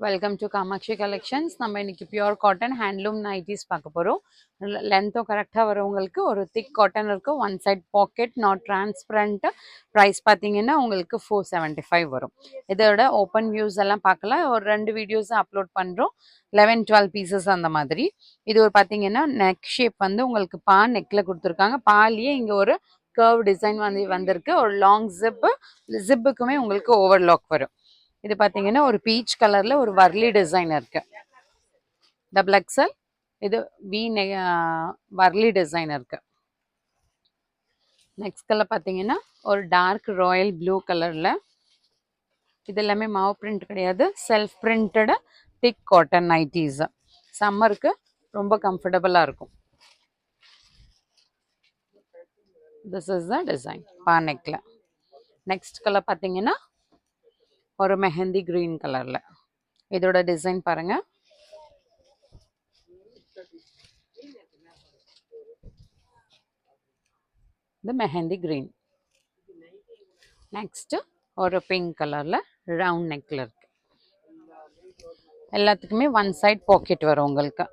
Welcome to Kamakshi collections. நம்ம இன்னைக்கு pure cotton handloom nighties பார்க்க போகிறோம். லென்த்தும் கரெக்டாக வரவங்களுக்கு ஒரு திக் காட்டன் இருக்குது. One side pocket, not transparent. Price பார்த்தீங்கன்னா உங்களுக்கு 475 வரும். இதோட ஓப்பன் வியூஸ் எல்லாம் பார்க்கலாம். ஒரு 2 வீடியோஸ் அப்லோட் பண்ணுறோம். 11-12 பீசஸ் அந்த மாதிரி. இது ஒரு பார்த்தீங்கன்னா நெக் ஷேப் வந்து உங்களுக்கு நெக்கில் கொடுத்துருக்காங்க. பாலியே இங்கே ஒரு கர்வ் டிசைன் வந்திருக்கு. ஒரு லாங் ஜிப்புக்குமே உங்களுக்கு ஓவர்லாக் வரும். இது பார்த்தீங்கன்னா ஒரு பீச் கலர்ல ஒரு வர்லி டிசைன் இருக்கு. Double XL. இது வர்லி டிசைன் இருக்கு. நெக்ஸ்ட் கலர் பார்த்தீங்கன்னா ஒரு டார்க் ராயல் ப்ளூ கலர்ல. இது எல்லாமே மாவு பிரிண்ட் கிடையாது, self printed thick cotton nighties. சம்மருக்கு ரொம்ப கம்ஃபர்டபுளா இருக்கும். திஸ் இஸ் த டிசைன் நெக்ல. நெக்ஸ்ட் கலர் பார்த்தீங்கன்னா ஒரு மெஹந்தி கிரீன் கலர்ல. இதோட டிசைன் பாருங்க. இது மெஹந்தி கிரீன். நெக்ஸ்ட் ஒரு பிங்க் கலர்ல ரவுண்ட் நெக்ல இருக்கு. எல்லாத்துக்குமே ஒன் சைட் பாக்கெட் வரும் உங்களுக்கு.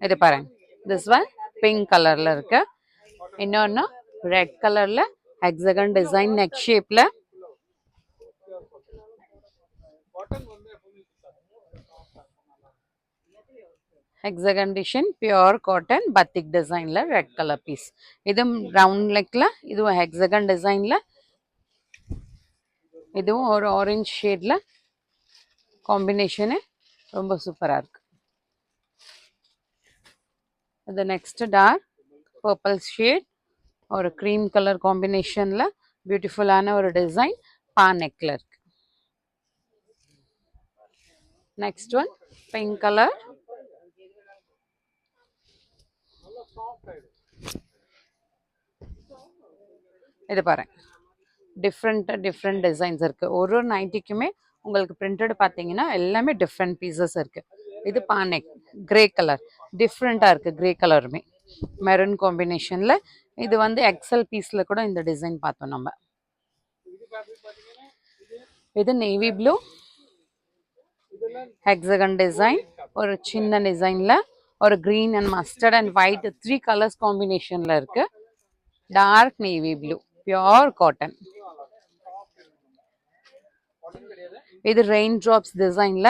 இது பாருங்க, திஸ் ஒன் பிங்க் கலர்ல இருக்கு. இன்னொன்னு ரெட் கலர்ல ஹெக்ஸகன் டிசைன் நெக் ஷேப்ல. ஹெக்ஸகன் டிசைன் பியூர் காட்டன் பத்திக் டிசைன்ல ரெட் கலர் பீஸ். இதுவும் ரவுண்ட் நெக்ல, இதுவும் ஹெக்ஸகன் டிசைன்ல, இதுவும் ஒரு ஆரஞ்சு ஷேட்ல. காம்பினேஷனு ரொம்ப சூப்பரா இருக்கு. இது நெக்ஸ்ட் டார்க் பர்பிள் ஷேட், ஒரு க்ரீம் கலர் காம்பினேஷன்ல பியூட்டிஃபுல்லான ஒரு டிசைன் நெக்ல இருக்கு. Next one pink colour. இது பாருங்க, டிஃப்ரெண்ட் டிசைன்ஸ் இருக்கு. ஒரு நைட்டிக்குமே உங்களுக்கு பிரிண்டட் பார்த்தீங்கன்னா எல்லாமே டிஃப்ரெண்ட் பீசஸ் இருக்கு. இது நெக் கிரே கலர், டிஃப்ரெண்டா இருக்கு. கிரே கலருமே மெரூன் காம்பினேஷன்ல. இது வந்து எக்ஸல் பீஸ்ல கூட இந்த டிசைன் பார்த்தோம் நம்ம. இது நேவி ப்ளூ ஹெக்ஸகன் டிசைன், ஒரு சின்ன டிசைன்ல ஒரு green and mustard and white 3 colours காம்பினேஷன்ல இருக்கு. Dark navy blue pure cotton. இது ரெயின் டிராப்ஸ் டிசைன்ல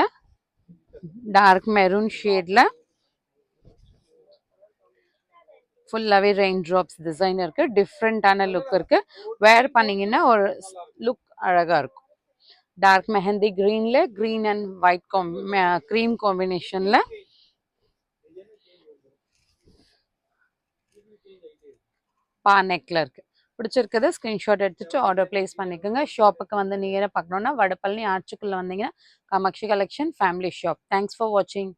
டார்க் மெரூன் ஷேட்ல ஃபுல்லாவே ரெயின் டிராப்ஸ் டிசைன் இருக்கு. டிஃப்ரெண்டான லுக் இருக்கு. வேர் பண்ணீங்கன்னா ஒரு லுக் அழகா இருக்கும். டார்க் மெஹந்தி கிரீன்ல கிரீன் அண்ட் ஒயிட் க்ரீம் காம்பினேஷன்ல. நெக்ல இருக்கு. பிடிச்சிருக்குது ஸ்கிரீன்ஷாட் எடுத்துட்டு ஆர்டர் பிளேஸ் பண்ணிக்கோங்க. ஷாப்புக்கு வந்து நேராக பார்க்கணுன்னா வடபழனி ஆர்ச்சுக்குள்ள வந்தீங்கன்னா Kamakshi collection family shop. Thanks for வாட்சிங்.